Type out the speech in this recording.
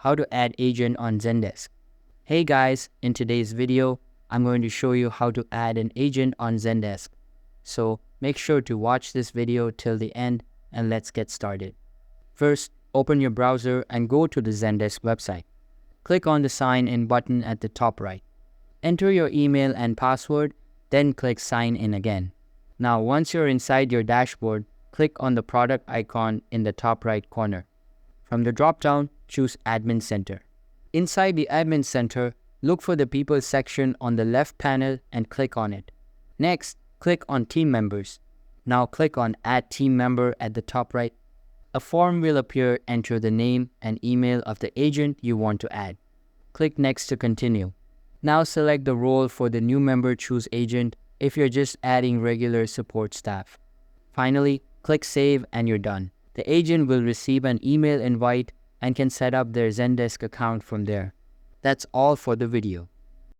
how to add agent on Zendesk. Hey guys, in today's video, I'm going to show you how to add an agent on Zendesk. So make sure to watch this video till the end and let's get started. First, open your browser and go to the Zendesk website. Click on the sign in button at the top right. Enter your email and password, then click sign in again. Now once you're inside your dashboard, click on the product icon in the top right corner. From the drop-down, choose Admin Center. Inside the Admin Center, look for the People section on the left panel and click on it. Next, click on Team Members. Now click on Add Team Member at the top right. A form will appear. Enter the name and email of the agent you want to add. Click Next to continue. Now select the role for the new member. Choose Agent if you're just adding regular support staff. Finally, click Save and you're done. The agent will receive an email invite and can set up their Zendesk account from there. That's all for the video.